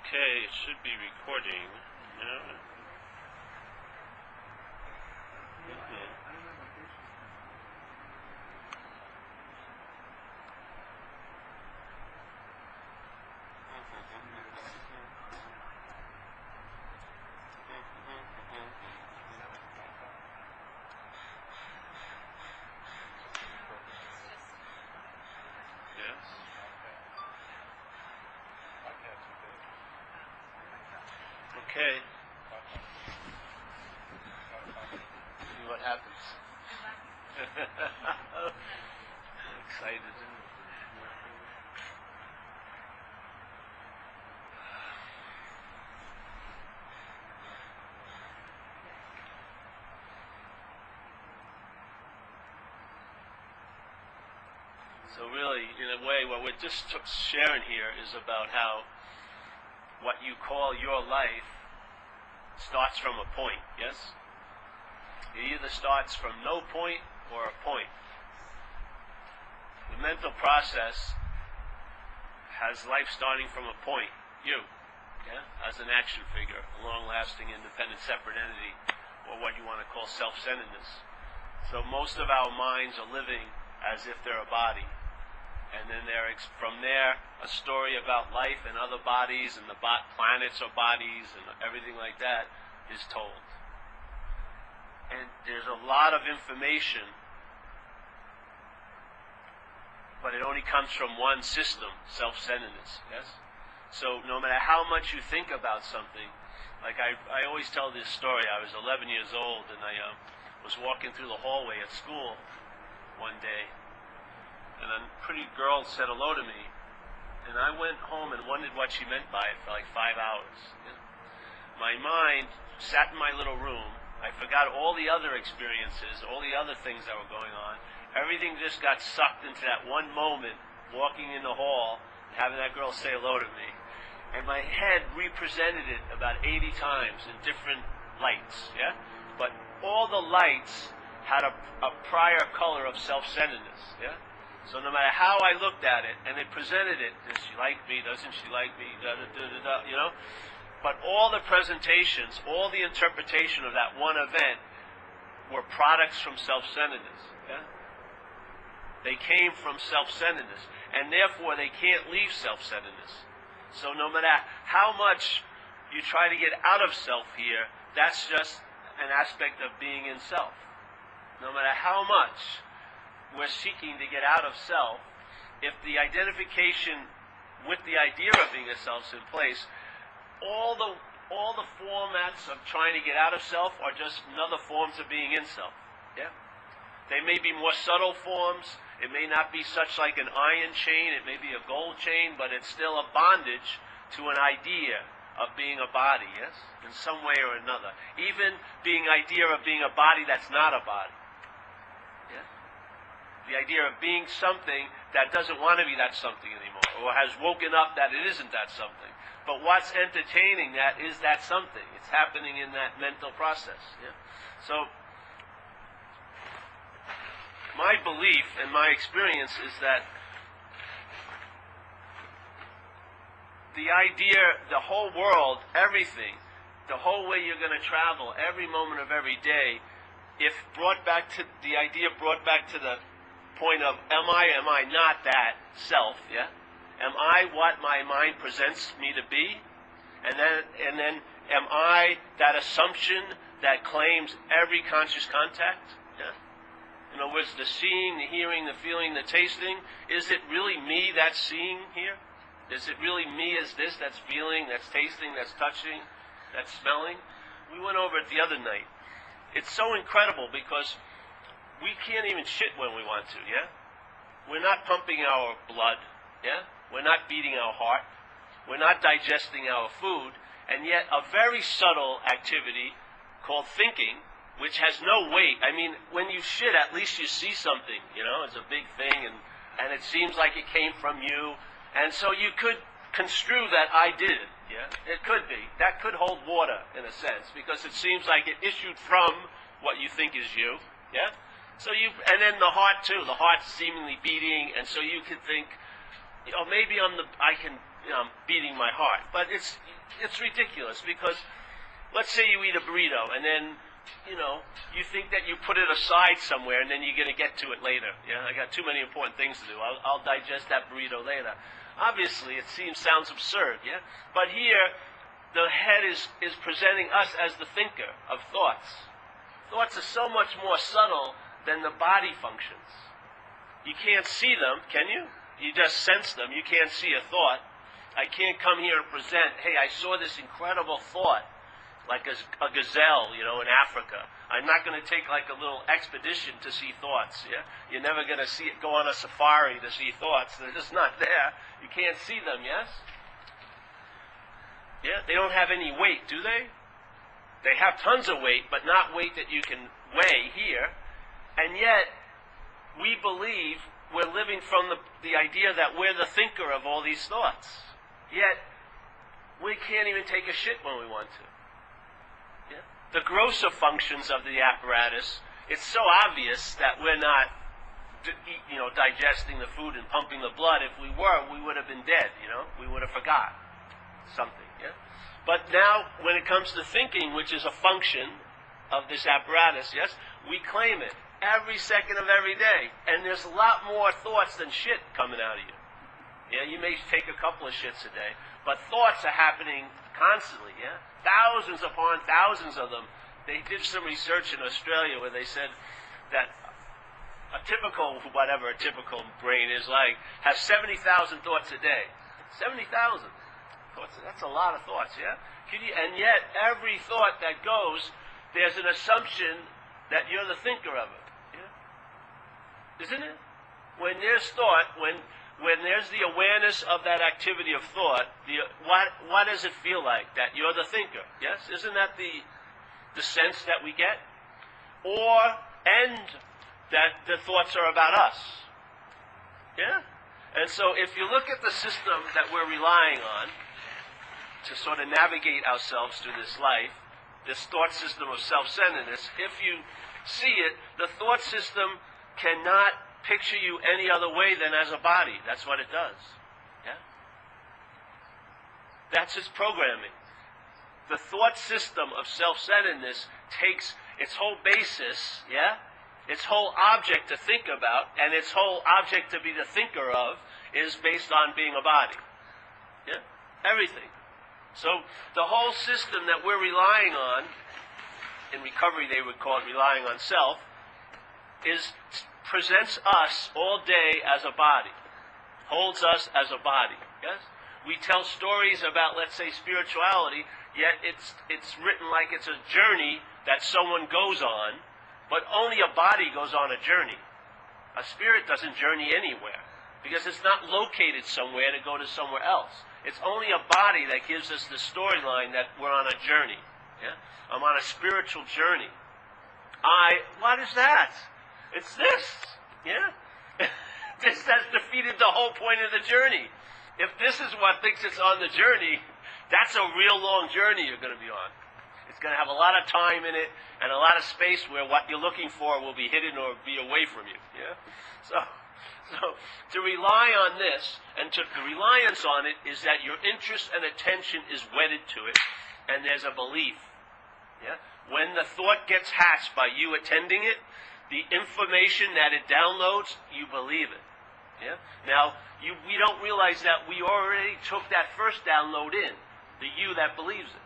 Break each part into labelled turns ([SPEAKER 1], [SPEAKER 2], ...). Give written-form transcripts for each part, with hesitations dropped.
[SPEAKER 1] Okay, it should be recording. Yeah. Yes. Okay. See what happens. Excited. So really, in a way, what we're just sharing here is about how what you call your life starts from a point, yes? It either starts from no point or a point. The mental process has life starting from a point, you, yeah, as an action figure, a long-lasting, independent, separate entity, or what you want to call self-centeredness. So most of our minds are living as if they're a body. And then from there, a story about life and other bodies and the planets or bodies and everything like that is told. And there's a lot of information, but it only comes from one system, self-centeredness, yes? So no matter how much you think about something, like I always tell this story. I was 11 years old and I was walking through the hallway at school one day, and a pretty girl said hello to me, and I went home and wondered what she meant by it for like 5 hours. Yeah? My mind sat in my little room. I forgot all the other experiences, all the other things that were going on. Everything just got sucked into that one moment, walking in the hall, having that girl say hello to me. And my head represented it about 80 times in different lights, yeah? But all the lights had a prior color of self-centeredness, yeah? So no matter how I looked at it, and it presented it, does she like me, doesn't she like me, da-da-da-da-da, you know? But all the presentations, all the interpretation of that one event were products from self-centeredness. Yeah? They came from self-centeredness, and therefore they can't leave self-centeredness. So no matter how much you try to get out of self here, that's just an aspect of being in self. No matter how much we're seeking to get out of self, if the identification with the idea of being a self is in place, all the formats of trying to get out of self are just another forms of being in self. Yeah? They may be more subtle forms. It may not be such like an iron chain. It may be a gold chain, but it's still a bondage to an idea of being a body, yes? In some way or another. Even being idea of being a body that's not a body. Yeah? The idea of being something that doesn't want to be that something anymore, or has woken up that it isn't that something. But what's entertaining that is that something. It's happening in that mental process. Yeah? So, my belief and my experience is that the idea, the whole world, everything, the whole way you're going to travel, every moment of every day, if brought back to the idea, brought back to the point of am I not that self, yeah? Am I what my mind presents me to be? And then am I that assumption that claims every conscious contact? Yeah? In other words, the seeing, the hearing, the feeling, the tasting, is it really me that's seeing here? Is it really me as this that's feeling, that's tasting, that's touching, that's smelling? We went over it the other night. It's so incredible because we can't even shit when we want to, yeah? We're not pumping our blood, yeah? We're not beating our heart. We're not digesting our food. And yet a very subtle activity called thinking, which has no weight. I mean, when you shit, at least you see something, you know? It's a big thing, and it seems like it came from you. And so you could construe that I did it, yeah? It could be. That could hold water, in a sense, because it seems like it issued from what you think is you, yeah? So and then the heart too, the heart's seemingly beating, and so you could think, maybe I can, I'm beating my heart, but it's ridiculous because let's say you eat a burrito and then, you think that you put it aside somewhere and then you're going to get to it later. Yeah, I got too many important things to do. I'll digest that burrito later. Obviously, it sounds absurd, yeah? But here, the head is presenting us as the thinker of thoughts. Thoughts are so much more subtle than the body functions. You can't see them, can you? You just sense them. You can't see a thought. I can't come here and present, hey, I saw this incredible thought, like a gazelle, in Africa. I'm not going to take like a little expedition to see thoughts, yeah? You're never going to go on a safari to see thoughts. They're just not there. You can't see them, yes? Yeah, they don't have any weight, do they? They have tons of weight, but not weight that you can weigh here. And yet, we believe we're living from the idea that we're the thinker of all these thoughts. Yet, we can't even take a shit when we want to. Yeah? The grosser functions of the apparatus, it's so obvious that we're not, digesting the food and pumping the blood. If we were, we would have been dead, We would have forgot something, yeah? But now, when it comes to thinking, which is a function of this apparatus, yes, we claim it every second of every day. And there's a lot more thoughts than shit coming out of you. Yeah, you may take a couple of shits a day, but thoughts are happening constantly, yeah? Thousands upon thousands of them. They did some research in Australia where they said that a typical brain is like, has 70,000 thoughts a day. 70,000 thoughts, that's a lot of thoughts, yeah? And yet, every thought that goes, there's an assumption that you're the thinker of it, yeah? Isn't it? When there's thought, when there's the awareness of that activity of thought, what does it feel like? That you're the thinker, yes? Isn't that the sense that we get? And that the thoughts are about us. Yeah? And so if you look at the system that we're relying on to sort of navigate ourselves through this life, this thought system of self-centeredness, if you see it, the thought system cannot picture you any other way than as a body. That's what it does. Yeah? That's its programming. The thought system of self-centeredness takes its whole basis, yeah? Its whole object to think about, and its whole object to be the thinker of, is based on being a body. Yeah? Everything. So the whole system that we're relying on, in recovery they would call it relying on self, presents us all day as a body. Holds us as a body. Yes? We tell stories about, let's say, spirituality, yet it's written like it's a journey that someone goes on, but only a body goes on a journey. A spirit doesn't journey anywhere, because it's not located somewhere to go to somewhere else. It's only a body that gives us the storyline that we're on a journey. Yeah? I'm on a spiritual journey. What is that? It's this. Yeah? This has defeated the whole point of the journey. If this is what thinks it's on the journey, that's a real long journey you're going to be on. It's going to have a lot of time in it and a lot of space where what you're looking for will be hidden or be away from you. Yeah? So to rely on this, and the reliance on it is that your interest and attention is wedded to it, and there's a belief. Yeah? When the thought gets hatched by you attending it, the information that it downloads, you believe it. Yeah? Now, we don't realize that we already took that first download in, the you that believes it.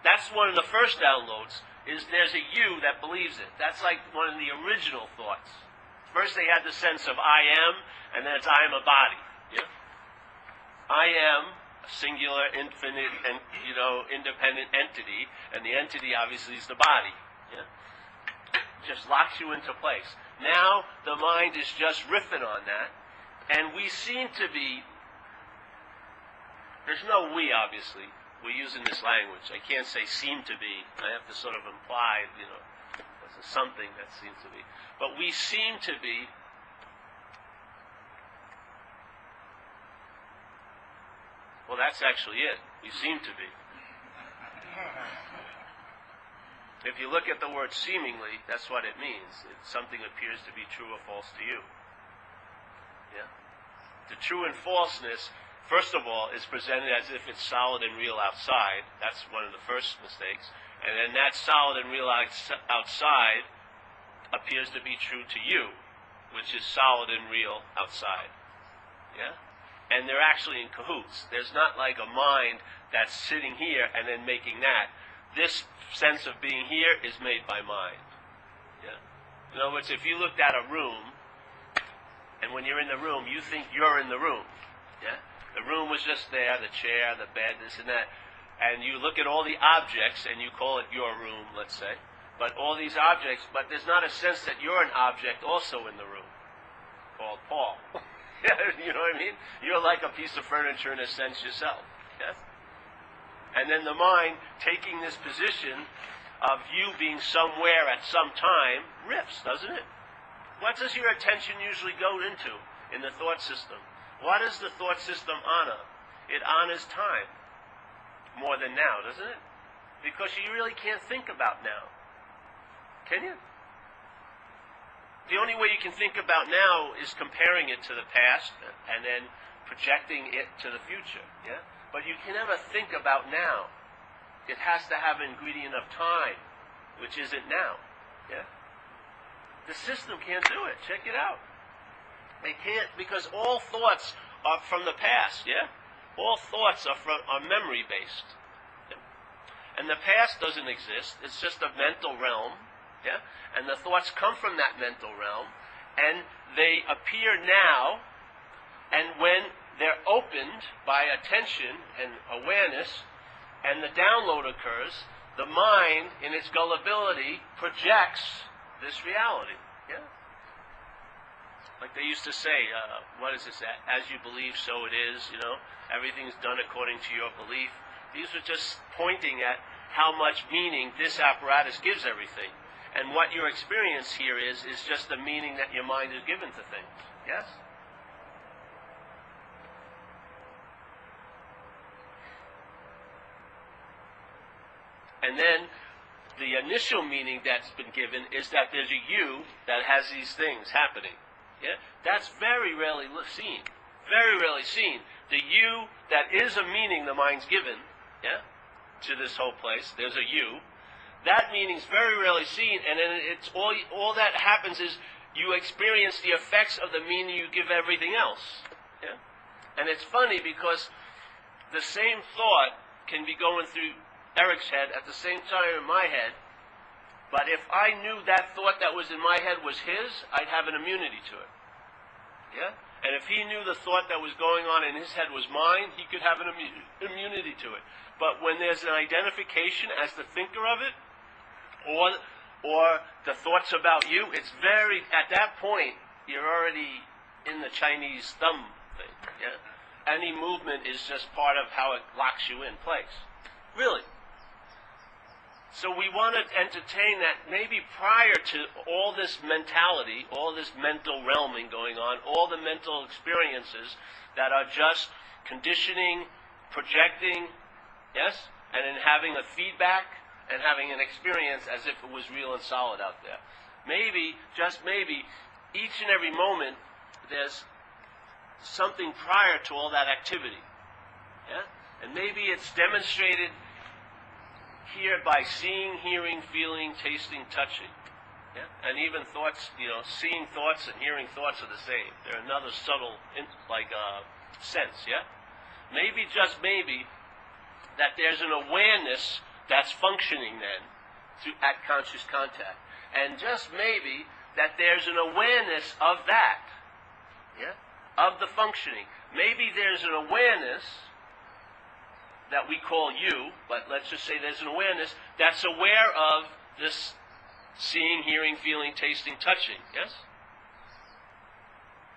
[SPEAKER 1] That's one of the first downloads, is there's a you that believes it. That's like one of the original thoughts. First they had the sense of I am, and then it's I am a body. Yeah? I am a singular, infinite, and independent entity, and the entity obviously is the body. Yeah? Just locks you into place. Now the mind is just riffing on that, and we seem to be, there's no we obviously. We're using this language. I can't say seem to be. I have to sort of imply, there's something that seems to be. But we seem to be. Well, that's actually it. We seem to be. If you look at the word seemingly, that's what it means. Something appears to be true or false to you. Yeah? The true and falseness, first of all, is presented as if it's solid and real outside. That's one of the first mistakes. And then that solid and real outside appears to be true to you, which is solid and real outside. Yeah? And they're actually in cahoots. There's not like a mind that's sitting here and then making that. This sense of being here is made by mind. Yeah? In other words, if you looked at a room, and when you're in the room, you think you're in the room. Yeah? The room was just there, the chair, the bed, this and that. And you look at all the objects, and you call it your room, let's say. But all these objects, but there's not a sense that you're an object also in the room, called Paul. You know what I mean? You're like a piece of furniture in a sense yourself. Yes? And then the mind, taking this position of you being somewhere at some time, riffs, doesn't it? What does your attention usually go into in the thought system? What does the thought system honor? It honors time more than now, doesn't it? Because you really can't think about now. Can you? The only way you can think about now is comparing it to the past and then projecting it to the future. Yeah? But you can never think about now. It has to have an ingredient of time, which isn't now. Yeah? The system can't do it. Check it out. They can't, because all thoughts are from the past. Yeah? All thoughts are memory-based. Yeah? And the past doesn't exist. It's just a mental realm. Yeah? And the thoughts come from that mental realm, and they appear now, and when they're opened by attention and awareness, and the download occurs, the mind, in its gullibility, projects this reality. Yeah? Like they used to say, what is this? As you believe, so it is, you know. Everything's done according to your belief. These are just pointing at how much meaning this apparatus gives everything. And what your experience here is just the meaning that your mind is given to things. Yes? And then the initial meaning that's been given is that there's a you that has these things happening. Yeah? That's very rarely seen. Very rarely seen. The you that is a meaning the mind's given, yeah, to this whole place, there's a you. That meaning's very rarely seen, and then it's all that happens is you experience the effects of the meaning you give everything else. Yeah? And it's funny because the same thought can be going through Eric's head at the same time in my head, but if I knew that thought that was in my head was his, I'd have an immunity to it. Yeah? And if he knew the thought that was going on in his head was mine, he could have an immunity to it. But when there's an identification as the thinker of it, or the thoughts about you, it's very, at that point, you're already in the Chinese thumb thing. Yeah? Any movement is just part of how it locks you in place. Really. So we want to entertain that maybe prior to all this mentality, all this mental realming going on, all the mental experiences that are just conditioning, projecting, yes, and then having a feedback and having an experience as if it was real and solid out there. Maybe, just maybe, each and every moment there's something prior to all that activity. Yeah? And maybe it's demonstrated here by seeing, hearing, feeling, tasting, touching. Yeah? And even thoughts, seeing thoughts and hearing thoughts are the same. They're another subtle, sense, yeah? Maybe, just maybe, that there's an awareness that's functioning then at conscious contact. And just maybe that there's an awareness of that, yeah? Of the functioning. Maybe there's an awareness that we call you, but let's just say there's an awareness that's aware of this seeing, hearing, feeling, tasting, touching, yes?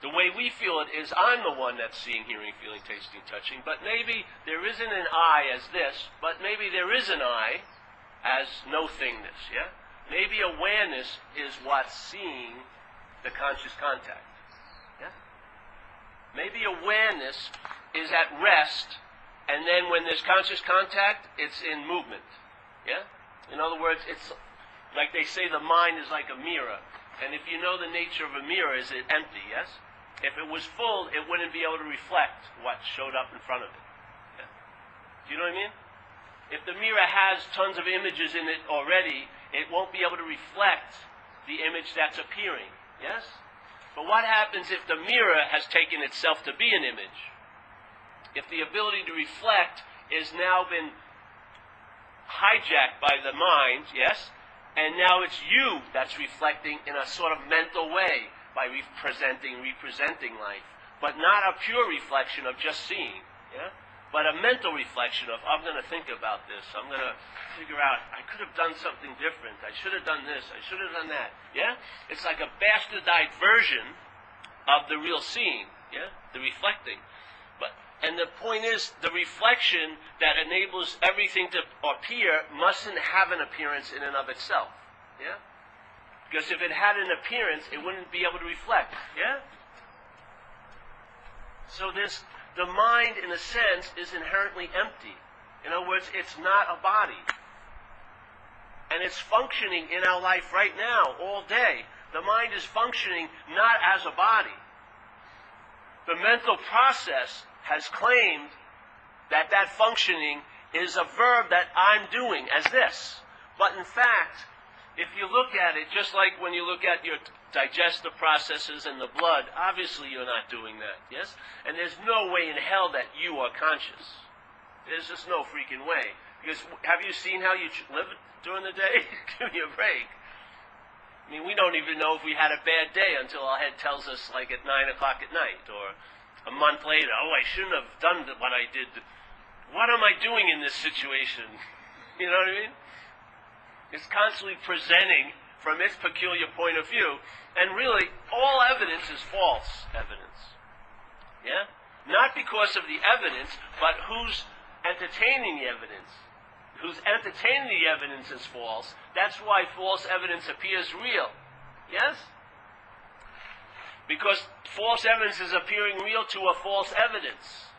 [SPEAKER 1] The way we feel it is I'm the one that's seeing, hearing, feeling, tasting, touching, but maybe there isn't an I as this, but maybe there is an I as no thingness, yeah? Maybe awareness is what's seeing the conscious contact, yeah? Maybe awareness is at rest, and then when there's conscious contact, it's in movement. Yeah? In other words, it's like they say the mind is like a mirror. And if you know the nature of a mirror, is it empty, yes? If it was full, it wouldn't be able to reflect what showed up in front of it. Yeah. Do you know what I mean? If the mirror has tons of images in it already, it won't be able to reflect the image that's appearing. Yes? But what happens if the mirror has taken itself to be an image? If the ability to reflect is now been hijacked by the mind, yes? And now it's you that's reflecting in a sort of mental way by representing life. But not a pure reflection of just seeing, yeah? But a mental reflection of, I'm going to think about this. I'm going to figure out, I could have done something different. I should have done this. I should have done that. Yeah? It's like a bastardized version of the real seeing. Yeah? The reflecting. And the point is, the reflection that enables everything to appear mustn't have an appearance in and of itself. Yeah? Because if it had an appearance, it wouldn't be able to reflect. Yeah? So the mind, in a sense, is inherently empty. In other words, it's not a body. And it's functioning in our life right now, all day. The mind is functioning not as a body. The mental process has claimed that that functioning is a verb that I'm doing as this. But in fact, if you look at it, just like when you look at your digestive processes and the blood, obviously you're not doing that, yes? And there's no way in hell that you are conscious. There's just no freaking way. Because have you seen how you live during the day? Give me a break. I mean, we don't even know if we had a bad day until our head tells us, like at 9 o'clock at night, or a month later, oh, I shouldn't have done what I did. What am I doing in this situation? You know what I mean? It's constantly presenting from its peculiar point of view, and really, all evidence is false evidence. Yeah? Not because of the evidence, but who's entertaining the evidence. Who's entertaining the evidence is false. That's why false evidence appears real. Yes? Because false evidence is appearing real to a false evidence.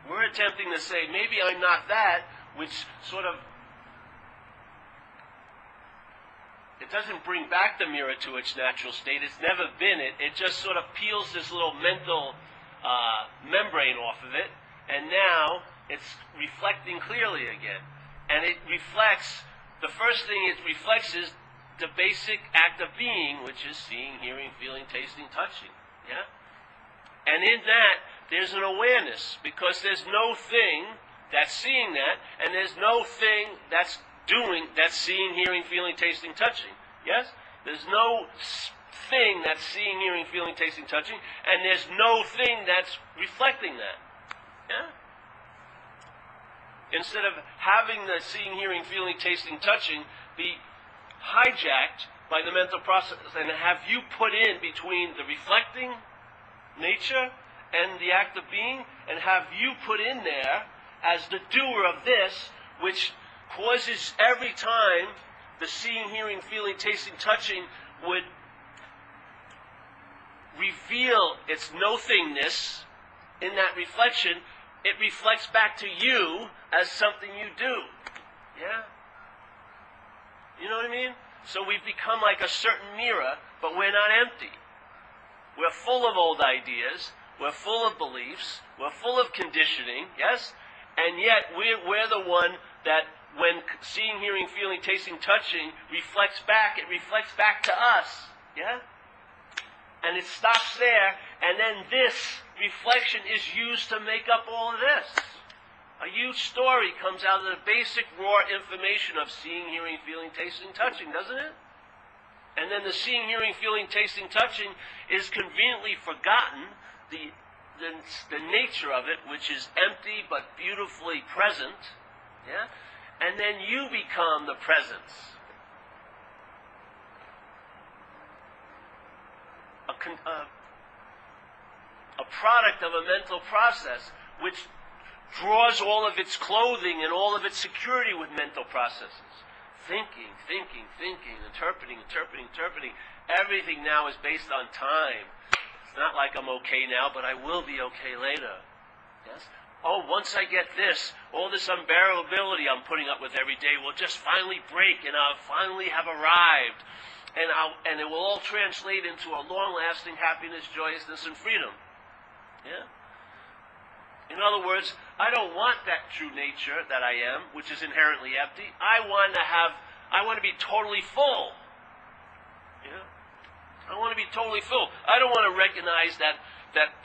[SPEAKER 1] We're attempting to say, maybe I'm not that, which sort of, it doesn't bring back the mirror to its natural state. It's never been it. It just sort of peels this little mental membrane off of it, and now it's reflecting clearly again. And it reflects, the first thing it reflects is the basic act of being, which is seeing, hearing, feeling, tasting, touching. Yeah? And in that, there's an awareness, because there's no thing that's seeing that, and there's no thing that's doing, that's seeing, hearing, feeling, tasting, touching. Yes? There's no thing that's seeing, hearing, feeling, tasting, touching, and there's no thing that's reflecting that. Yeah? Instead of having the seeing, hearing, feeling, tasting, touching be hijacked by the mental process and have you put in between the reflecting nature and the act of being, and have you put in there as the doer of this, which causes every time the seeing, hearing, feeling, tasting, touching would reveal its no-thingness in that reflection, it reflects back to you as something you do. Yeah? You know what I mean? So we've become like a certain mirror, but we're not empty. We're full of old ideas. We're full of beliefs. We're full of conditioning, yes? And yet we're the one that when seeing, hearing, feeling, tasting, touching reflects back, it reflects back to us. Yeah? And it stops there, and then this reflection is used to make up all of this. A huge story comes out of the basic raw information of seeing, hearing, feeling, tasting, touching, doesn't it? And then the seeing, hearing, feeling, tasting, touching is conveniently forgotten, the nature of it, which is empty but beautifully present. Yeah? And then you become the presence. A product of a mental process which draws all of its clothing and all of its security with mental processes. Thinking, interpreting. Everything now is based on time. It's not like I'm okay now, but I will be okay later. Yes? Oh, once I get this, all this unbearability I'm putting up with every day will just finally break, and I'll finally have arrived. and it will all translate into a long-lasting happiness, joyousness, and freedom. Yeah? In other words, I don't want that true nature that I am, which is inherently empty. I want to be totally full. Yeah? I want to be totally full. I don't want to recognize that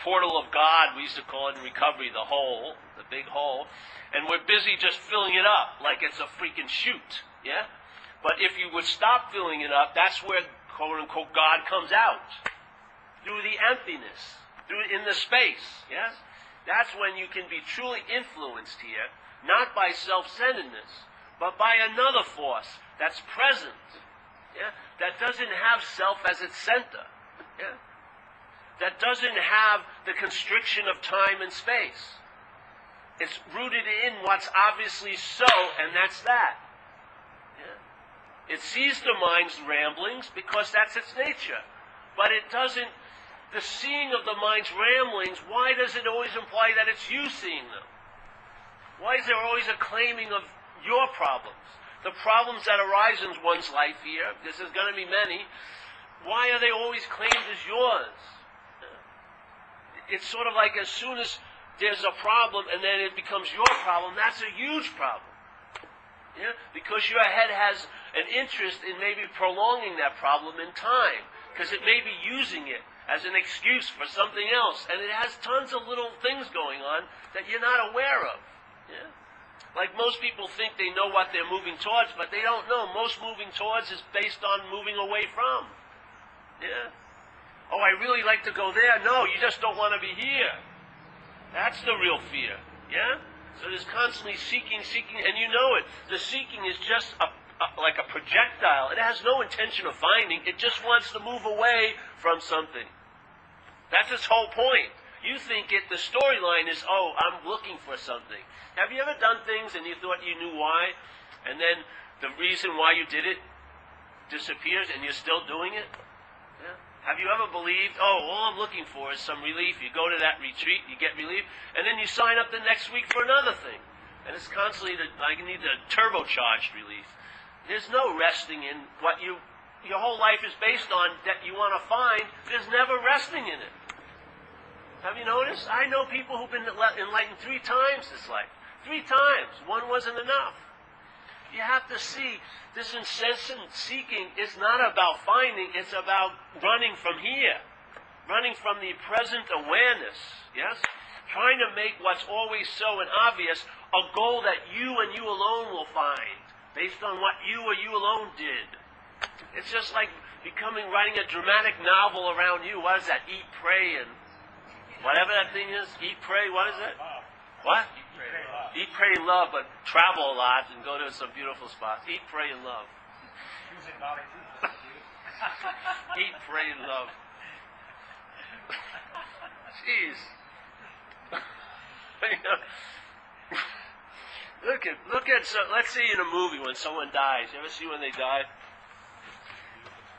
[SPEAKER 1] portal of God, we used to call it in recovery, the hole, the big hole, and we're busy just filling it up like it's a freaking chute. Yeah? But if you would stop filling it up, that's where, quote-unquote, God comes out. Through the emptiness. In the space. Yes? That's when you can be truly influenced here, not by self-centeredness, but by another force that's present, yeah? That doesn't have self as its center, yeah? That doesn't have the constriction of time and space. It's rooted in what's obviously so, and that's that. Yeah? It sees the mind's ramblings because that's its nature, but it doesn't. The seeing of the mind's ramblings, why does it always imply that it's you seeing them? Why is there always a claiming of your problems? The problems that arise in one's life here, because there's going to be many, why are they always claimed as yours? It's sort of like as soon as there's a problem and then it becomes your problem, that's a huge problem. Yeah? Because your head has an interest in maybe prolonging that problem in time, because it may be using it as an excuse for something else. And it has tons of little things going on that you're not aware of. Yeah? Like most people think they know what they're moving towards, but they don't know. Most moving towards is based on moving away from. Yeah? Oh, I really like to go there. No, you just don't want to be here. That's the real fear. Yeah? So there's constantly seeking, and you know it. The seeking is just like a projectile. It has no intention of finding. It just wants to move away from something. That's its whole point. You think the storyline is, oh, I'm looking for something. Have you ever done things and you thought you knew why, and then the reason why you did it disappears and you're still doing it? Yeah? Have you ever believed, oh, all I'm looking for is some relief. You go to that retreat, you get relief, and then you sign up the next week for another thing. And it's constantly, I need the turbocharged relief. There's no resting in what your whole life is based on that you want to find. There's never resting in it. Have you noticed? I know people who've been enlightened 3 times this life. 3 times. One wasn't enough. You have to see, this incessant seeking is not about finding, it's about running from here. Running from the present awareness. Yes? Trying to make what's always so and obvious a goal that you and you alone will find, based on what you or you alone did. It's just like writing a dramatic novel around you. What is that? Eat, pray, and whatever that thing is. Eat, pray, what is it? What? Eat, pray, love, but travel a lot and go to some beautiful spots. Eat, pray, and love. Eat, pray, and love. Jeez. Let's see in a movie when someone dies. You ever see when they die?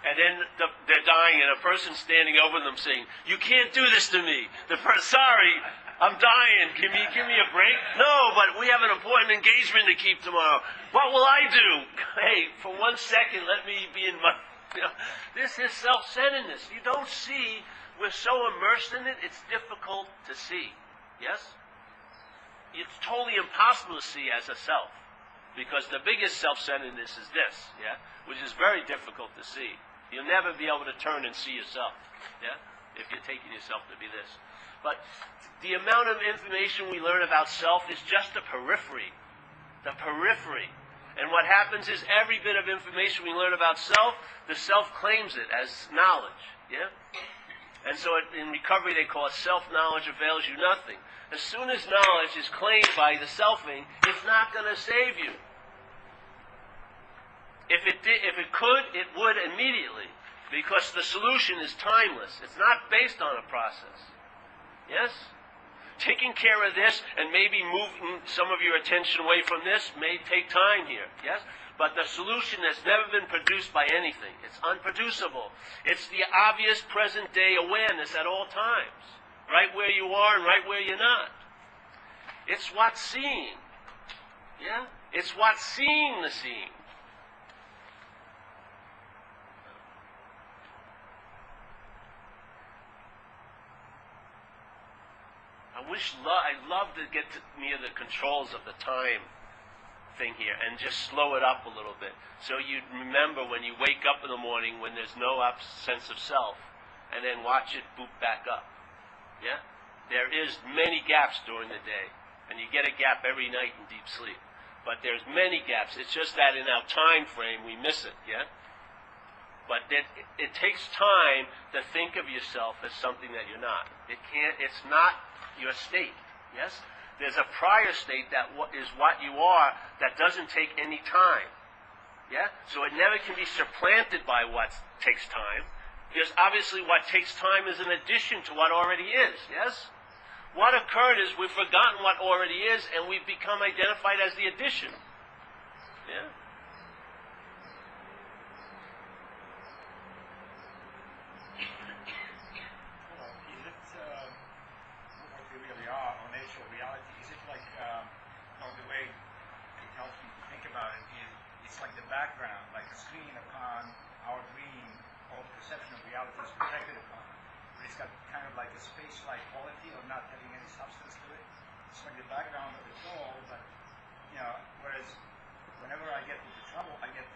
[SPEAKER 1] And then they're dying, and a person's standing over them saying, "You can't do this to me." The person, "Sorry, I'm dying. Give me a break?" "No, but we have an important engagement to keep tomorrow." "What will I do?" "Hey, for 1 second, let me be in my..." This is self-centeredness. You don't see. We're so immersed in it, it's difficult to see. Yes? It's totally impossible to see as a self. Because the biggest self-centeredness is this, yeah? Which is very difficult to see. You'll never be able to turn and see yourself, yeah? If you're taking yourself to be this. But the amount of information we learn about self is just the periphery. The periphery. And what happens is every bit of information we learn about self, the self claims it as knowledge, yeah? And so in recovery they call it self-knowledge avails you nothing. As soon as knowledge is claimed by the selfing, it's not going to save you. If it could, it would immediately. Because the solution is timeless. It's not based on a process. Yes? Taking care of this and maybe moving some of your attention away from this may take time here. Yes? But the solution has never been produced by anything. It's unproducible. It's the obvious present-day awareness at all times. Right where you are and right where you're not. It's what's seeing. Yeah? It's what's seeing the seeing. I'd love to get near the controls of the time thing here and just slow it up a little bit. So you remember when you wake up in the morning when there's no sense of self, and then watch it boot back up. Yeah? There is many gaps during the day, and you get a gap every night in deep sleep. But there's many gaps. It's just that in our time frame we miss it. Yeah? But it takes time to think of yourself as something that you're not. It's not your state. Yes? There's a prior state that is what you are that doesn't take any time. Yeah? So it never can be supplanted by what takes time. Because obviously what takes time is an addition to what already is. Yes? What occurred is we've forgotten what already is and we've become identified as the addition. Yeah?
[SPEAKER 2] Background, like a screen upon our dream, all the perception of reality is projected upon. It's got kind of like a space-like quality of not having any substance to it. It's like the background of it all, but, whereas whenever I get into trouble, I get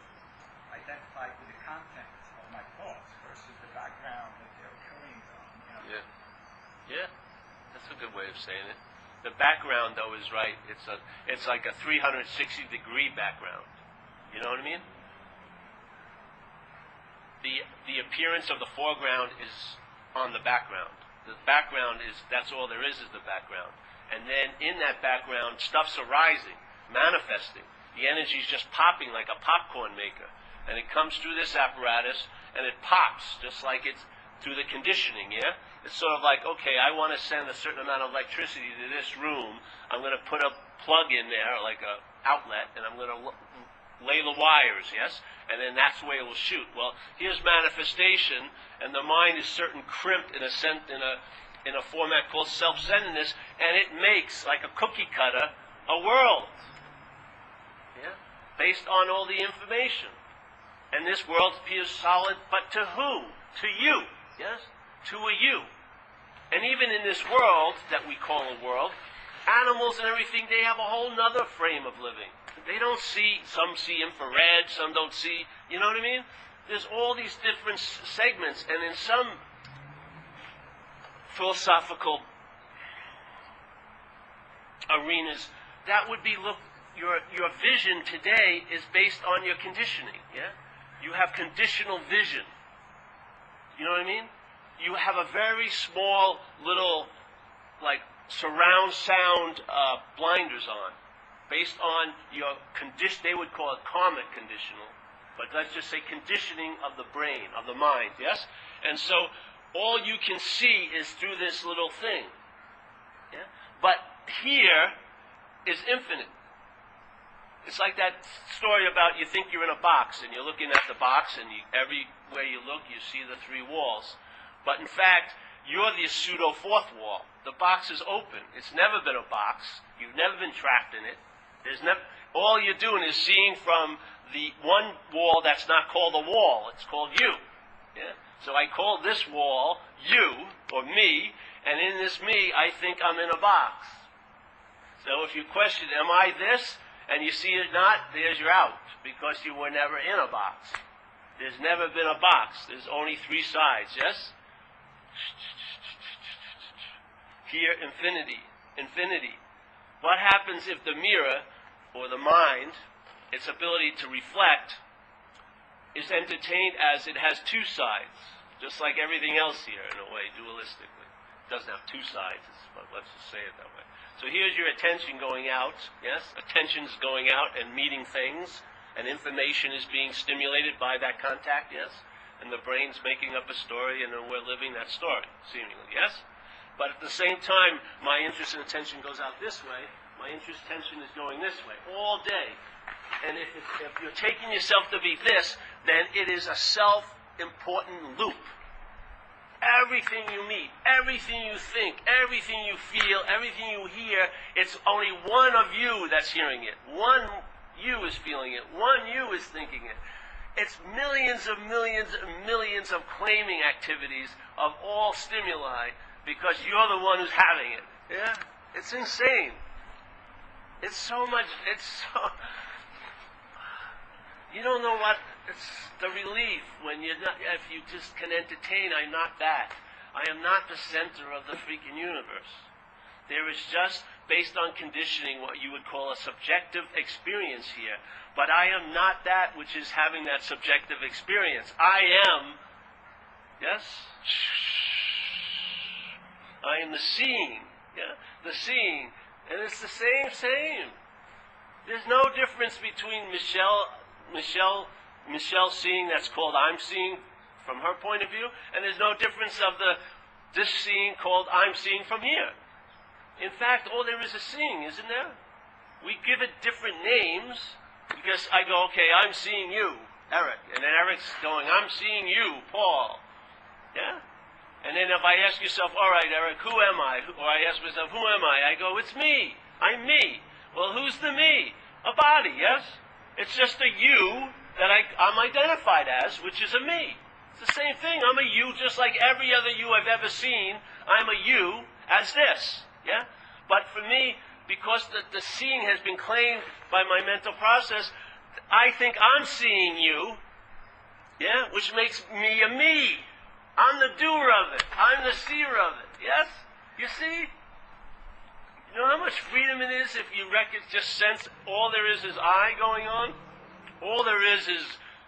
[SPEAKER 2] identified with the content of my thoughts versus the background that they're occurring on,
[SPEAKER 1] Yeah. Yeah. That's a good way of saying it. The background, though, is right. It's like a 360-degree background. You know what I mean? The appearance of the foreground is on the background. The background that's all there is the background. And then in that background, stuff's arising, manifesting. The energy's just popping like a popcorn maker. And it comes through this apparatus, and it pops, just like it's through the conditioning, yeah? It's sort of like, okay, I want to send a certain amount of electricity to this room. I'm going to put a plug in there, like a outlet, and I'm going to lay the wires, yes? And then that's the way it will shoot. Well, here's manifestation, and the mind is certain crimped in a format called self-centeredness, and it makes, like a cookie cutter, a world. Yeah? Based on all the information. And this world appears solid, but to who? To you. Yes? To a you. And even in this world that we call a world, animals and everything, they have a whole nother frame of living. They don't see, some see infrared, some don't see, you know what I mean? There's all these different segments, and in some philosophical arenas, that would be, look, your vision today is based on your conditioning, yeah? You have conditional vision. You know what I mean? You have a very small little, like, surround sound blinders on. Based on your condition, they would call it karmic conditional, but let's just say conditioning of the brain, of the mind, yes? And so all you can see is through this little thing. Yeah? But here is infinite. It's like that story about you think you're in a box, and you're looking at the box, and everywhere you look, you see the three walls. But in fact, you're the pseudo fourth wall. The box is open. It's never been a box. You've never been trapped in it. All you're doing is seeing from the one wall that's not called a wall. It's called you. Yeah? So I call this wall you, or me, and in this me, I think I'm in a box. So if you question, am I this? And you see it not, there's your out, because you were never in a box. There's never been a box. There's only three sides, yes? Here, infinity. Infinity. What happens if the mirror, or the mind, its ability to reflect, is entertained as it has two sides, just like everything else here, in a way, dualistically. It doesn't have two sides, but let's just say it that way. So here's your attention going out, yes? Attention's going out and meeting things, and information is being stimulated by that contact, yes? And the brain's making up a story, and then we're living that story, seemingly, yes? But at the same time, my interest and attention goes out this way. My interest and attention is going this way all day. And if you're taking yourself to be this, then it is a self-important loop. Everything you meet, everything you think, everything you feel, everything you hear, it's only one of you that's hearing it. One you is feeling it. One you is thinking it. It's millions and millions and millions of claiming activities of all stimuli, because you're the one who's having it. Yeah, it's insane. It's so much, you don't know what, it's the relief when you're not, if you just can entertain, I'm not that. I am not the center of the freaking universe. There is just, based on conditioning, what you would call a subjective experience here. But I am not that which is having that subjective experience. I am, yes? I am the seeing, yeah? The seeing. And it's the same. There's no difference between Michelle seeing, that's called I'm seeing from her point of view, and there's no difference of this seeing called I'm seeing from here. In fact, all there is seeing, isn't there? We give it different names because I go, okay, I'm seeing you, Eric. And then Eric's going, I'm seeing you, Paul. Yeah? And then if I ask yourself, all right, Eric, who am I? Or I ask myself, who am I? I go, it's me. I'm me. Well, who's the me? A body, yes? It's just a you that I'm identified as, which is a me. It's the same thing. I'm a you just like every other you I've ever seen. I'm a you as this. Yeah? But for me, because the seeing has been claimed by my mental process, I think I'm seeing you, yeah, which makes me a me. I'm the doer of it. I'm the seer of it. Yes? You see? You know how much freedom it is if you just sense all there is I going on? All there is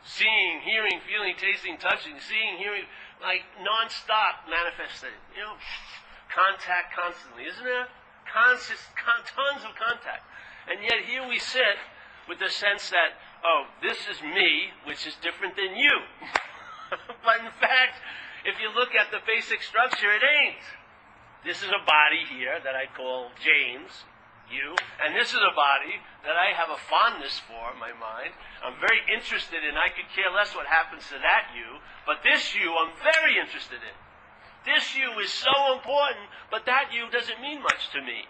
[SPEAKER 1] seeing, hearing, feeling, tasting, touching, seeing, hearing, like non-stop manifesting. You know? Contact constantly, isn't there? Tons of contact. And yet here we sit with the sense that, oh, this is me, which is different than you. But in fact, if you look at the basic structure, it ain't. This is a body here that I call James, you, and this is a body that I have a fondness for in my mind. I'm very interested in. I could care less what happens to that you, but this you I'm very interested in. This you is so important, but that you doesn't mean much to me.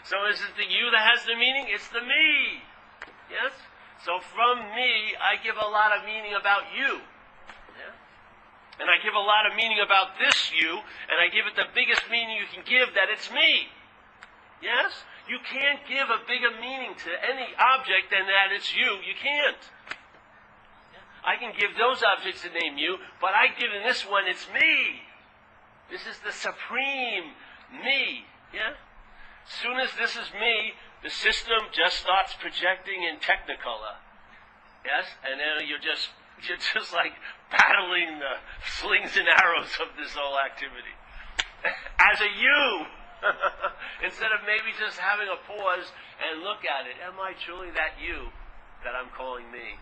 [SPEAKER 1] So is it the you that has the meaning? It's the me. Yes? So from me, I give a lot of meaning about you. Yeah? And I give a lot of meaning about this you, and I give it the biggest meaning you can give, that it's me. Yes? You can't give a bigger meaning to any object than that it's you. You can't. I can give those objects a name you, but I give in this one, it's me. This is the supreme me. Yeah? As soon as this is me, the system just starts projecting in Technicolor. Yes? And then you're just like battling the slings and arrows of this whole activity. As a you. Instead of maybe just having a pause and look at it. Am I truly that you that I'm calling me?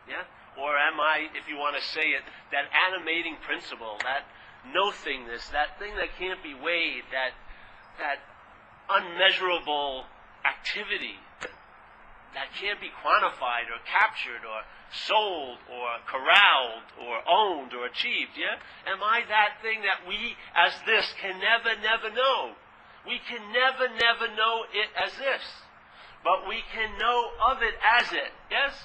[SPEAKER 1] Yeah? Or am I, if you want to say it, that animating principle, that no-thingness, that thing that can't be weighed, that unmeasurable activity that can't be quantified or captured or sold or corralled or owned or achieved, yeah? Am I that thing that we, as this, can never know? We can never know it as this. But we can know of it as it, yes?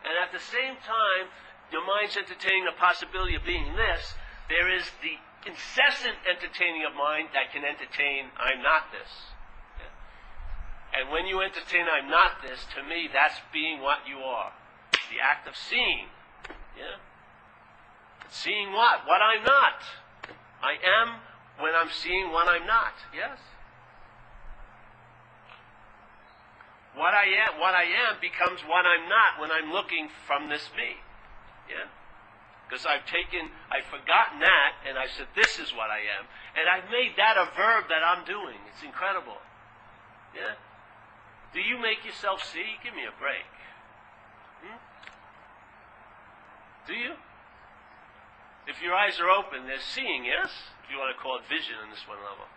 [SPEAKER 1] And at the same time, your mind's entertaining the possibility of being this. There is the incessant entertaining of mind that can entertain, I'm not this. Yeah? And when you entertain, I'm not this, to me, that's being what you are. The act of seeing. Yeah? Seeing what? What I'm not. I am when I'm seeing what I'm not. Yes? What I am becomes what I'm not when I'm looking from this me. Yeah? Because I've forgotten that, and I said, this is what I am. And I've made that a verb that I'm doing. It's incredible. Yeah? Do you make yourself see? Give me a break. Do you? If your eyes are open, there's seeing, yes? If you want to call it vision on this one level.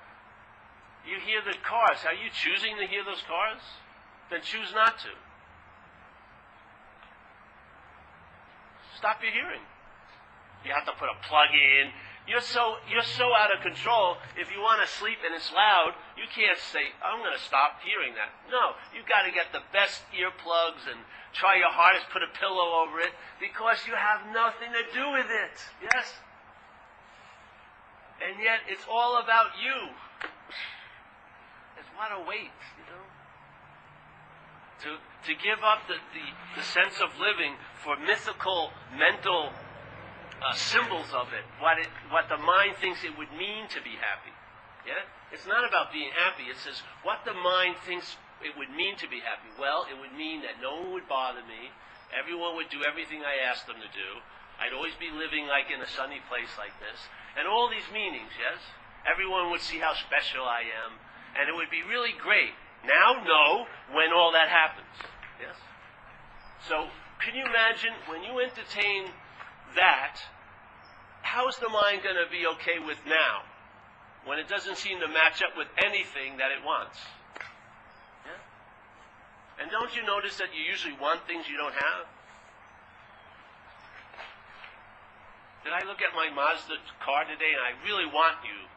[SPEAKER 1] You hear the cars. Are you choosing to hear those cars? Then choose not to. Stop your hearing. You have to put a plug in. You're so out of control. If you want to sleep and it's loud, you can't say, I'm going to stop hearing that. No, you've got to get the best earplugs and try your hardest, put a pillow over it, because you have nothing to do with it. Yes? And yet it's all about you. It's what a weight, you know. To give up the sense of living for mythical, mental symbols of it, what the mind thinks it would mean to be happy. Yeah? It's not about being happy. It says what the mind thinks it would mean to be happy. Well, it would mean that no one would bother me. Everyone would do everything I asked them to do. I'd always be living like in a sunny place like this. And all these meanings, yes? Everyone would see how special I am. And it would be really great. Now, no, when all that happens. Yes? So, can you imagine when you entertain that, how's the mind going to be okay with now? When it doesn't seem to match up with anything that it wants. Yeah? And don't you notice that you usually want things you don't have? Did I look at my Mazda car today and I really want you?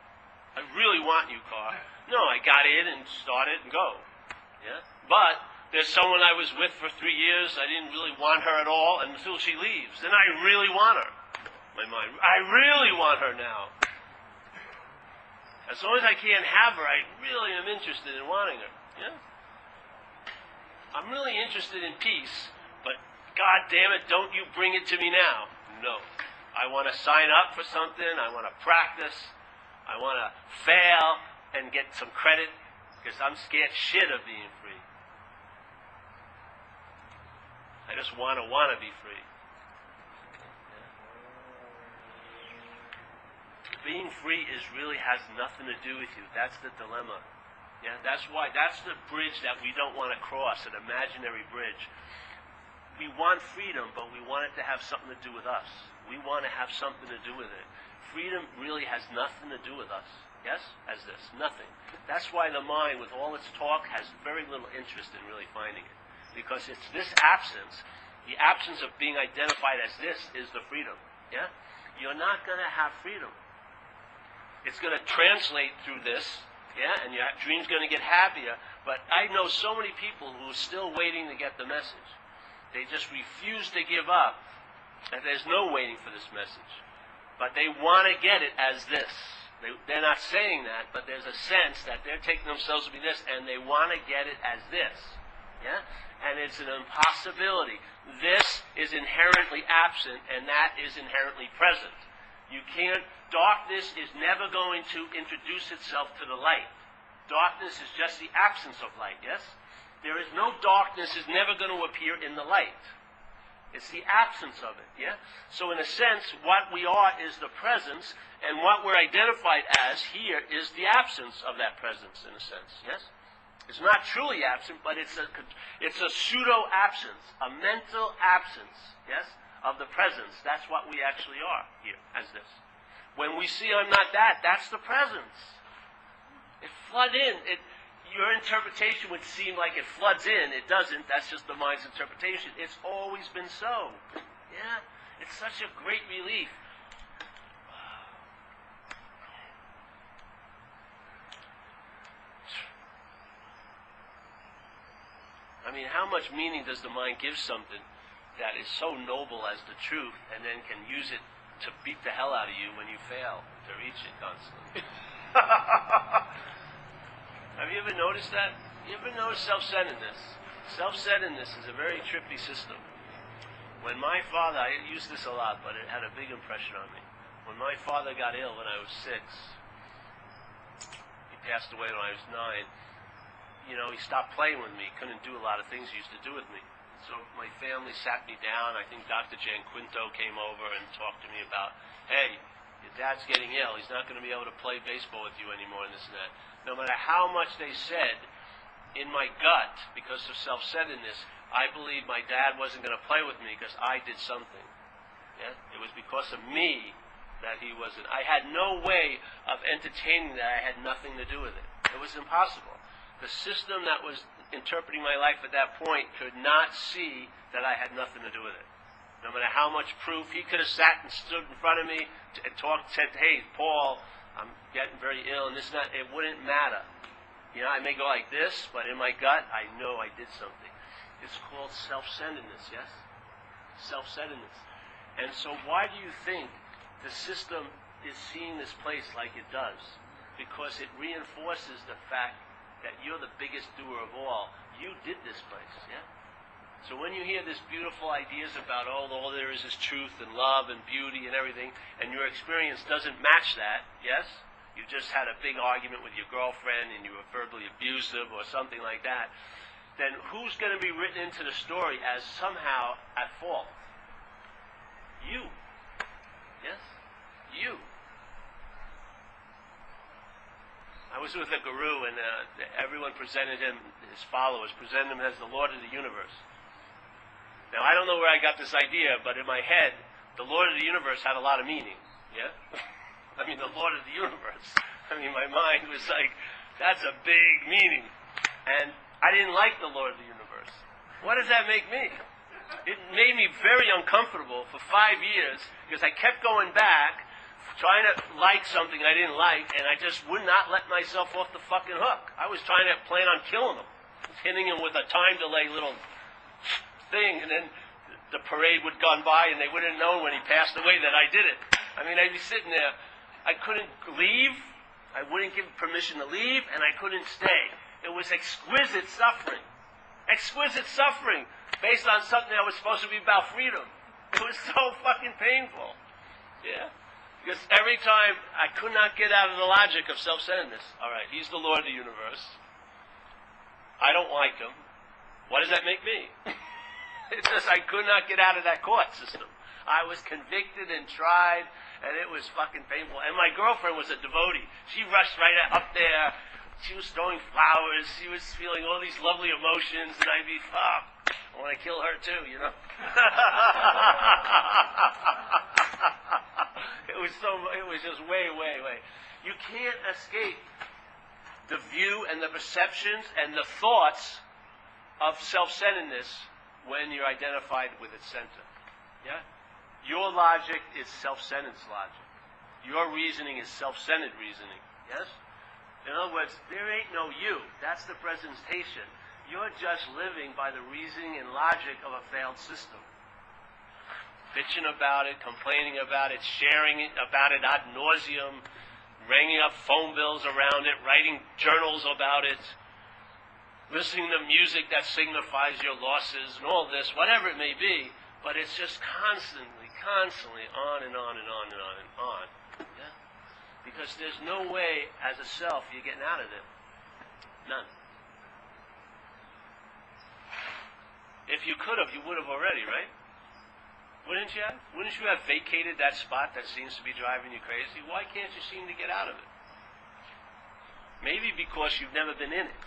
[SPEAKER 1] I really want you, car. No, I got in and started and go. Yeah? But there's someone I was with for 3 years. I didn't really want her at all until she leaves. Then I really want her. My mind, I really want her now. As long as I can't have her, I really am interested in wanting her. Yeah? I'm really interested in peace, but God damn it, don't you bring it to me now. No. I want to sign up for something. I want to practice. I want to fail and get some credit because I'm scared shit of being free. I just want to be free. Yeah. Being free really has nothing to do with you. That's the dilemma. Yeah, that's the bridge that we don't want to cross, an imaginary bridge. We want freedom, but we want it to have something to do with us. We want to have something to do with it. Freedom really has nothing to do with us. Yes? As this. Nothing. That's why the mind, with all its talk, has very little interest in really finding it. Because it's this absence, the absence of being identified as this, is the freedom. Yeah? You're not going to have freedom. It's going to translate through this, yeah, and your dream's going to get happier. But I know so many people who are still waiting to get the message. They just refuse to give up. And there's no waiting for this message. But they want to get it as this. They're not saying that, but there's a sense that they're taking themselves to be this, and they want to get it as this. Yeah? And it's an impossibility. This is inherently absent, and that is inherently present. You can't, darkness is never going to introduce itself to the light. Darkness is just the absence of light, yes? There is no darkness is never going to appear in the light. It's the absence of it, yeah? So in a sense, what we are is the presence, and what we're identified as here is the absence of that presence, in a sense, yes? It's not truly absent, but it's a pseudo-absence, a mental absence, yes, of the presence. That's what we actually are here, as this. When we see I'm not that, that's the presence. It floods in. Your interpretation would seem like it floods in. It doesn't. That's just the mind's interpretation. It's always been so. Yeah? It's such a great relief. I mean, how much meaning does the mind give something that is so noble as the truth and then can use it to beat the hell out of you when you fail to reach it constantly? Have you ever noticed that? You ever notice self-centeredness? Self-centeredness is a very trippy system. When my father, I use this a lot, but it had a big impression on me. When my father got ill when I was 6, he passed away when I was 9, you know, he stopped playing with me, couldn't do a lot of things he used to do with me. So my family sat me down. I think Dr. Jan Quinto came over and talked to me about, hey, your dad's getting ill. He's not going to be able to play baseball with you anymore and this and that. No matter how much they said, in my gut, because of self-centeredness, I believed my dad wasn't going to play with me because I did something. Yeah? It was because of me that he wasn't. I had no way of entertaining that I had nothing to do with it. It was impossible. The system that was interpreting my life at that point could not see that I had nothing to do with it. No matter how much proof, he could have sat and stood in front of me and talked, said, hey, Paul, I'm getting very ill and this and that. It wouldn't matter. You know, I may go like this, but in my gut, I know I did something. It's called self-centeredness, yes? Self-centeredness. And so why do you think the system is seeing this place like it does, because it reinforces the fact that you're the biggest doer of all. You did this place, yeah? So when you hear these beautiful ideas about, oh, all there is truth and love and beauty and everything, and your experience doesn't match that, yes? You just had a big argument with your girlfriend and you were verbally abusive or something like that, then who's going to be written into the story as somehow at fault? You. Yes? You. I was with a guru, and everyone presented him, his followers presented him as the Lord of the universe. Now, I don't know where I got this idea, but in my head, the Lord of the universe had a lot of meaning. Yeah? I mean, the Lord of the universe. I mean, my mind was like, that's a big meaning. And I didn't like the Lord of the universe. What does that make me? It made me very uncomfortable for 5 years, because I kept going back, trying to like something I didn't like, and I just would not let myself off the fucking hook. I was trying to plan on killing him. Hitting him with a time delay little thing, and then the parade would gone by, and they wouldn't have known when he passed away that I did it. I mean, I'd be sitting there. I couldn't leave. I wouldn't give permission to leave, and I couldn't stay. It was exquisite suffering. Exquisite suffering based on something that was supposed to be about freedom. It was so fucking painful. Yeah? Because every time I could not get out of the logic of self-centeredness. All right, he's the Lord of the universe. I don't like him. What does that make me? It's just I could not get out of that court system. I was convicted and tried, and it was fucking painful. And my girlfriend was a devotee. She rushed right up there. She was throwing flowers. She was feeling all these lovely emotions, and I'd be, fuck, I want to kill her too, you know. It was just way. You can't escape the view and the perceptions and the thoughts of self-centeredness when you're identified with its center. Yeah? Your logic is self-centered logic. Your reasoning is self-centered reasoning. Yes? In other words, there ain't no you. That's the presentation. You're just living by the reasoning and logic of a failed system. Bitching about it, complaining about it, sharing it about it ad nauseum, ringing up phone bills around it, writing journals about it, listening to music that signifies your losses and all this, whatever it may be, but it's just constantly on and on and on and on and on. Yeah? Because there's no way as a self you're getting out of it. None. If you could have, you would have already, right? Wouldn't you have? Wouldn't you have vacated that spot that seems to be driving you crazy? Why can't you seem to get out of it? Maybe because you've never been in it.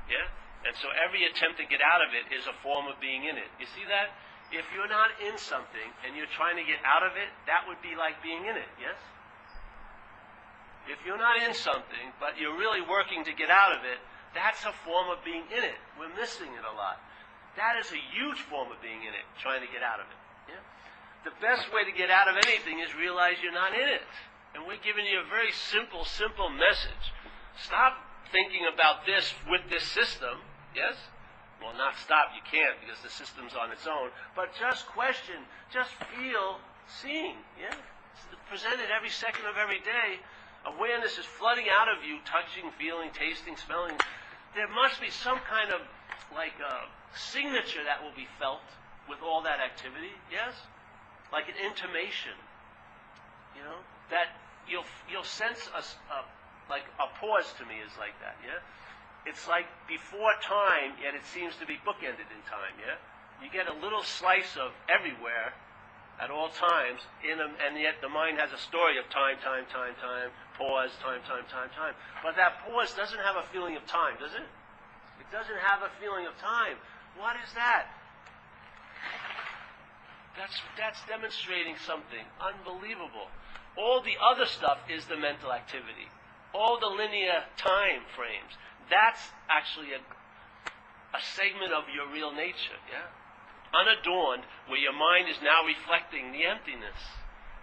[SPEAKER 1] Yeah? And so every attempt to get out of it is a form of being in it. You see that? If you're not in something and you're trying to get out of it, that would be like being in it, yes? If you're not in something, but you're really working to get out of it, that's a form of being in it. We're missing it a lot. That is a huge form of being in it, trying to get out of it. Yeah? The best way to get out of anything is realize you're not in it. And we're giving you a very simple message. Stop thinking about this with this system, yes? Well, not stop, you can't, because the system's on its own. But just question, just feel, seeing, yeah? It's presented every second of every day. Awareness is flooding out of you, touching, feeling, tasting, smelling. There must be some kind of, signature that will be felt with all that activity, yes? Like an intimation, that you'll sense a pause to me is like that, yeah? It's like before time, yet it seems to be bookended in time, yeah? You get a little slice of everywhere at all times, and yet the mind has a story of time, pause, time. But that pause doesn't have a feeling of time, does it? It doesn't have a feeling of time. What is that? That's demonstrating something unbelievable. All the other stuff is the mental activity. All the linear time frames. That's actually a segment of your real nature, yeah? Unadorned, where your mind is now reflecting the emptiness.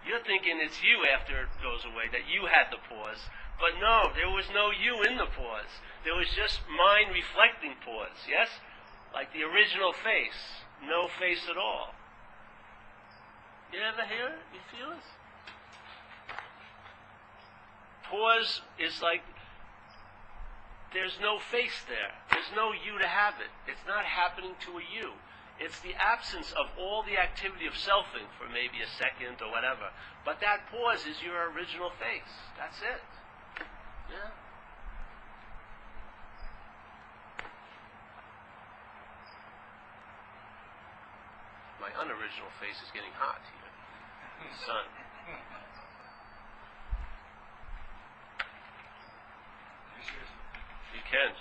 [SPEAKER 1] You're thinking it's you after it goes away, that you had the pause. But no, there was no you in the pause. There was just mind reflecting pause, yes? Like the original face. No face at all. You ever hear it? You feel it? pause is like, there's no face there. There's no you to have it. It's not happening to a you. It's the absence of all the activity of selfing for maybe a second or whatever. But that pause is your original face. That's it. Yeah. My unoriginal face is getting hot here. Sun. You can.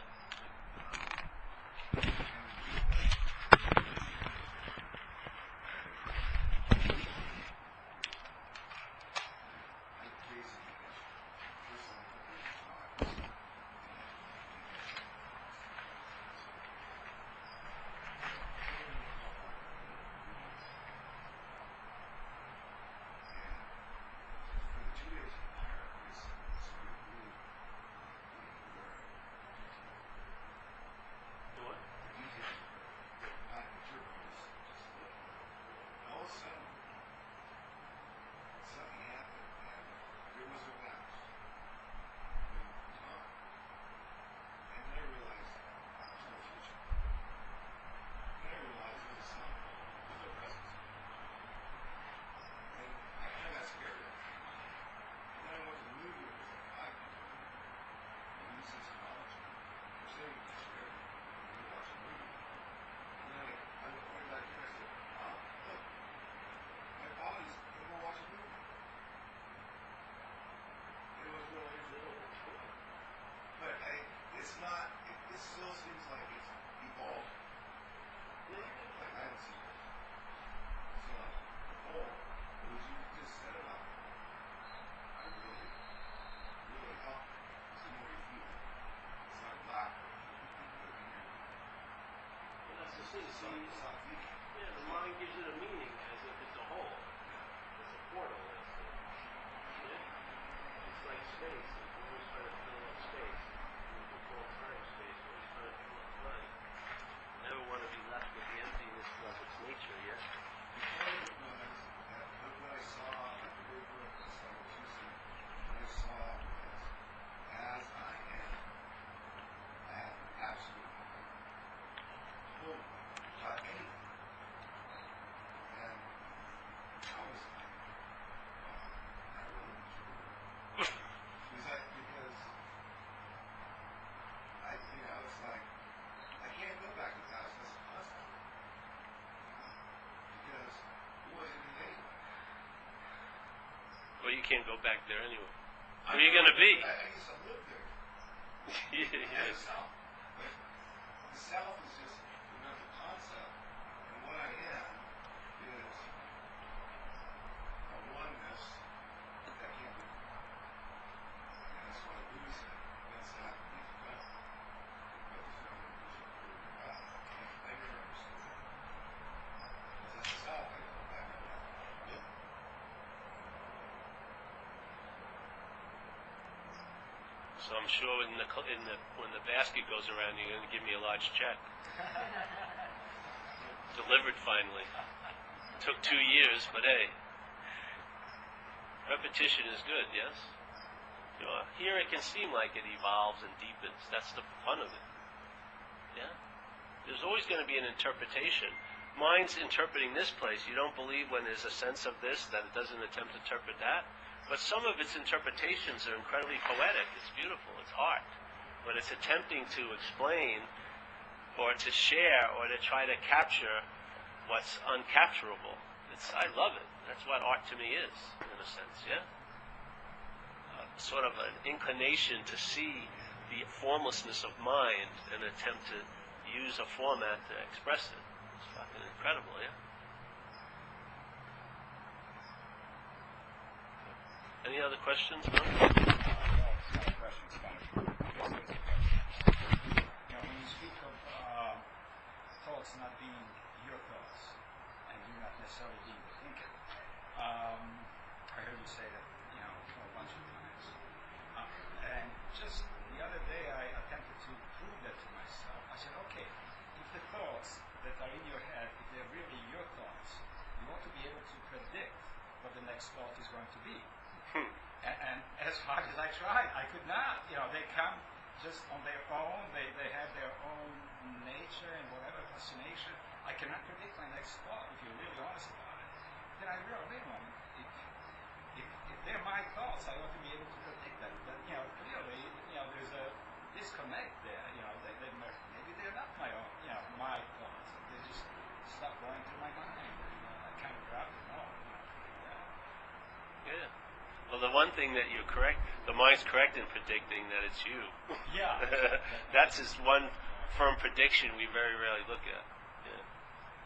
[SPEAKER 1] Yeah, the mind gives it a meaning as if it's a whole. It's a portal. It's like space. We're always trying to fill up space. We control time space. We're always trying to fill up time. Never want to be left with the emptiness of its nature, yeah?
[SPEAKER 3] What I saw at the river of the what I saw was, as I am, I have absolutely no about anything. And I was like, I really was because it's like, I can't go back to past this concept. Because it wasn't in anyway.
[SPEAKER 1] Well, you can't go back there anyway. Where are you going to be?
[SPEAKER 3] I used to live there.
[SPEAKER 1] Yeah.
[SPEAKER 3] The South. But the South is just the mental concept. And what I am is a oneness that can't be. And that's what Buddha said. That's not to be felt. But there's no illusion of God. I never understood that. Because that's the South. I go back to that. Yeah.
[SPEAKER 1] So I'm sure when the basket goes around, you're going to give me a large check. Delivered finally. Took 2 years, but hey, repetition is good. Yes. Here it can seem like it evolves and deepens. That's the fun of it. Yeah. There's always going to be an interpretation. Mind's interpreting this place. You don't believe when there's a sense of this that it doesn't attempt to interpret that. But some of its interpretations are incredibly poetic. It's beautiful. It's art. But it's attempting to explain or to share or to try to capture what's uncapturable. I love it. That's what art to me is, in a sense, yeah? Sort of an inclination to see the formlessness of mind and attempt to use a format to express it. It's fucking incredible, yeah? Any other questions? No?
[SPEAKER 2] No, it's not a question, it's kind of when you speak of thoughts not being your thoughts and you not necessarily being the thinker, I heard you say that, a bunch of times. And just the other day I attempted to prove that to myself. I said, okay, if the thoughts that are in your head, if they're really your thoughts, you ought to be able to predict what the next thought is going to be. And as hard as I tried, just on their own. They have their own nature and whatever fascination. I cannot predict my next thought. If you're really honest about it, then I really won't. If they're my thoughts, I ought to be able to predict them. But clearly, there's a disconnect there. Maybe they're not my own, my thoughts. They just stop going through my mind. I kind of grab them all.
[SPEAKER 1] Yeah. Well, the one thing that you're correct, the mind's correct in predicting that it's you.
[SPEAKER 2] Yeah.
[SPEAKER 1] That's just one firm prediction we very rarely look at. Yeah.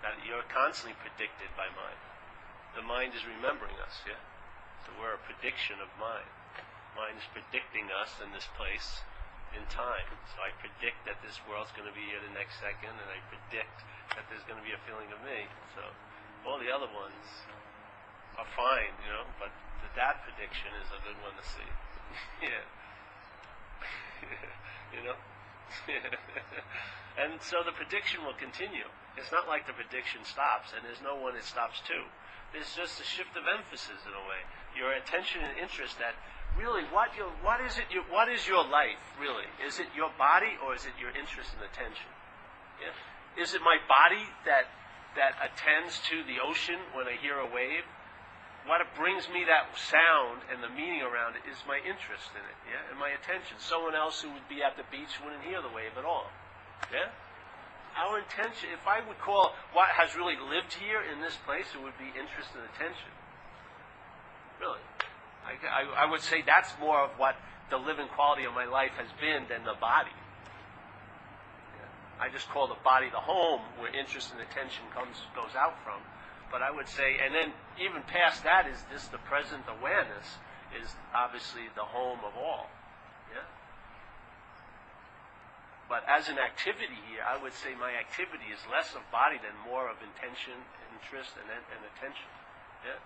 [SPEAKER 1] That you're constantly predicted by mind. The mind is remembering us, yeah? So we're a prediction of mind. Mind is predicting us in this place in time. So I predict that this world's going to be here the next second, and I predict that there's going to be a feeling of me. So all the other ones are fine, but that prediction is a good one to see. Yeah. And so the prediction will continue. It's not like the prediction stops, and there's no one it stops to. There's just a shift of emphasis in a way. Your attention and interest that really what is your life really? Is it your body or is it your interest and attention? Yeah? Is it my body that attends to the ocean when I hear a wave? What brings me that sound and the meaning around it is my interest in it, yeah, and my attention. Someone else who would be at the beach wouldn't hear the wave at all, yeah. Our intention, if I would call what has really lived here in this place, it would be interest and attention. Really, I would say that's more of what the living quality of my life has been than the body. Yeah. I just call the body the home where interest and attention goes out from. But I would say, and then even past that is this the present awareness is obviously the home of all. Yeah? But as an activity here, I would say my activity is less of body than more of intention, interest, and attention. Yeah?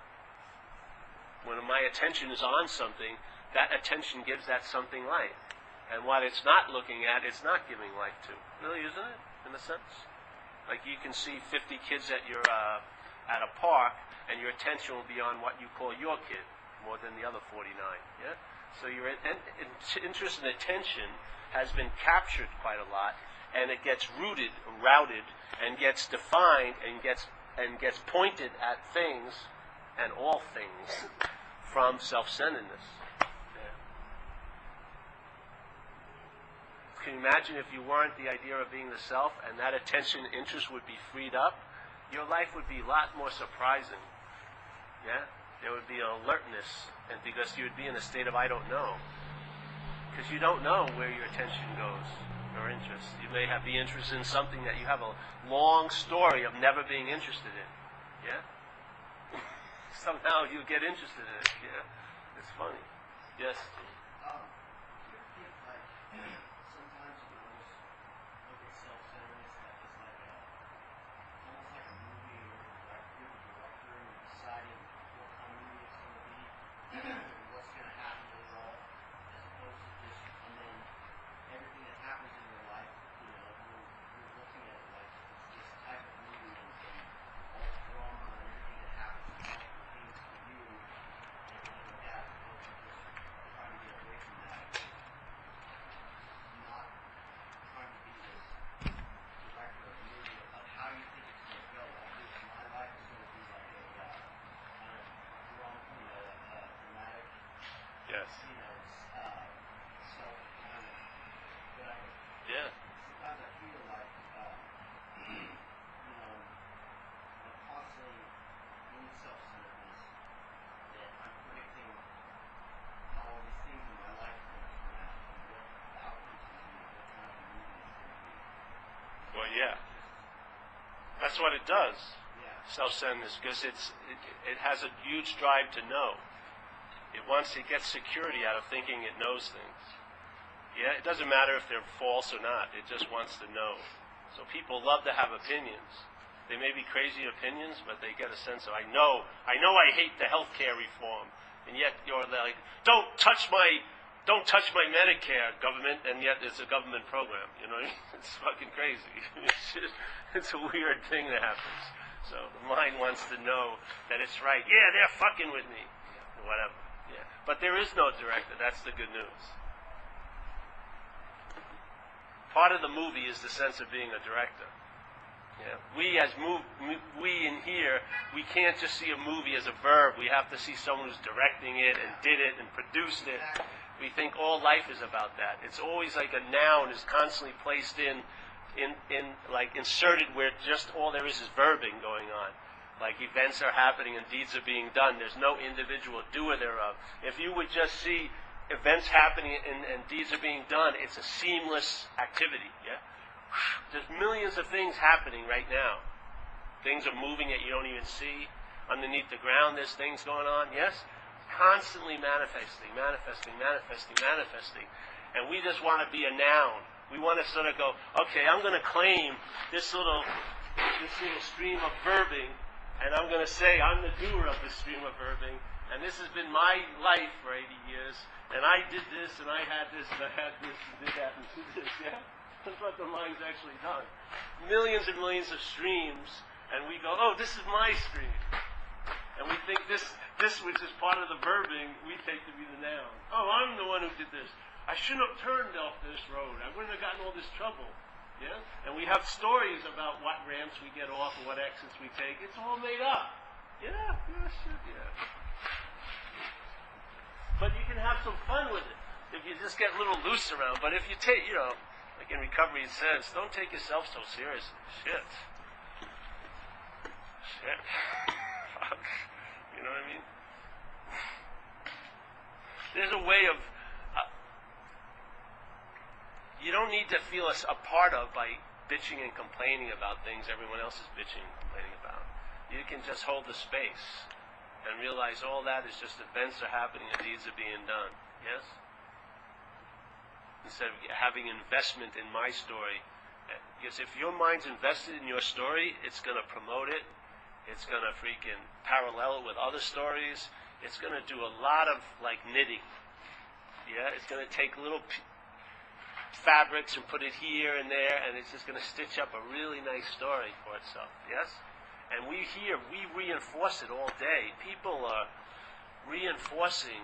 [SPEAKER 1] When my attention is on something, that attention gives that something life. And what it's not looking at, it's not giving life to. Really, isn't it? In a sense. Like you can see 50 kids at your at a park, and your attention will be on what you call your kid, more than the other 49. Yeah? So your interest and attention has been captured quite a lot, and it gets routed, and gets defined, and gets pointed at things, and all things, from self-centeredness. Yeah. Can you imagine if you weren't the idea of being the self, and that attention and interest would be freed up? Your life would be a lot more surprising. Yeah? There would be an alertness, and because you would be in a state of I don't know. Because you don't know where your attention goes, or interest. You may be interested in something that you have a long story of never being interested in. Yeah? Somehow you get interested in it. Yeah? It's funny. Yes?
[SPEAKER 3] What's going to happen to it all, as opposed to just, and then everything that happens in your life, you're looking at it like it's this type of movie, and all the drama and everything that happens and all the things for you, and everything like that, as opposed to just trying to get away from that, not trying to be this director of a movie of how you think it's going to go. Like this, my life is going to be like a dramatic.
[SPEAKER 1] Yes.
[SPEAKER 3] So whatever.
[SPEAKER 1] Yeah.
[SPEAKER 3] Sometimes I feel like, I'm constantly in self-centeredness, that I'm predicting how all these things in my life are going to turn out, and what the outcomes are going to be, what kind of a movie it's going to be.
[SPEAKER 1] Well, yeah. That's what it does.
[SPEAKER 3] Yeah.
[SPEAKER 1] Self-centeredness, because it has a huge drive to know. It gets security out of thinking it knows things. Yeah, it doesn't matter if they're false or not. It just wants to know. So people love to have opinions. They may be crazy opinions, but they get a sense of I know I hate the healthcare reform, and yet you're like, don't touch my Medicare, government, and yet it's a government program. You know, it's fucking crazy. It's a weird thing that happens. So the mind wants to know that it's right. Yeah, they're fucking with me. Whatever. Yeah. But there is no director. That's the good news. part of the movie is the sense of being a director. Yeah. We in here, we can't just see a movie as a verb. We have to see someone who's directing it and did it and produced it. We think all life is about that. It's always like a noun is constantly placed in like inserted where just all there is verbing going on. Like events are happening and deeds are being done. There's no individual doer thereof. If you would just see events happening and deeds are being done, it's a seamless activity. Yeah. There's millions of things happening right now. Things are moving that you don't even see. Underneath the ground, there's things going on. Yes? Constantly manifesting. And we just want to be a noun. We want to sort of go, okay, I'm going to claim this little stream of verbing, and I'm going to say I'm the doer of this stream of verbing, and this has been my life for 80 years, and I did this, and I had this, and I had this, and did that, and did this, yeah? That's what the mind's actually done. Millions and millions of streams, and we go, oh, this is my stream. And we think this which is part of the verbing, we take to be the noun. Oh, I'm the one who did this. I shouldn't have turned off this road. I wouldn't have gotten all this trouble. Yeah? And we have stories about what ramps we get off and what exits we take. It's all made up. Yeah, shit, yeah. But you can have some fun with it if you just get a little loose around. But if you take, like in recovery it says, don't take yourself so seriously. Shit. Fuck. You know what I mean? There's a way of... you don't need to feel a part of by bitching and complaining about things everyone else is bitching and complaining about. You can just hold the space and realize all that is just events are happening and deeds are being done. Yes? Instead of having investment in my story. Because if your mind's invested in your story, it's going to promote it. It's going to freaking parallel it with other stories. It's going to do a lot of, like, knitting. Yeah? It's going to take little fabrics and put it here and there, and it's just going to stitch up a really nice story for itself. Yes? And we reinforce it all day. People are reinforcing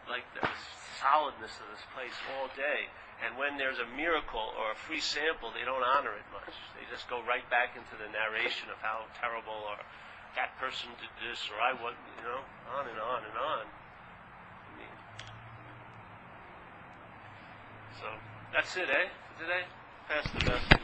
[SPEAKER 1] like the solidness of this place all day. And when there's a miracle or a free sample, they don't honor it much. They just go right back into the narration of how terrible or that person did this or I wasn't, on and on and on. I mean, so that's it, eh? For today? Pass the message.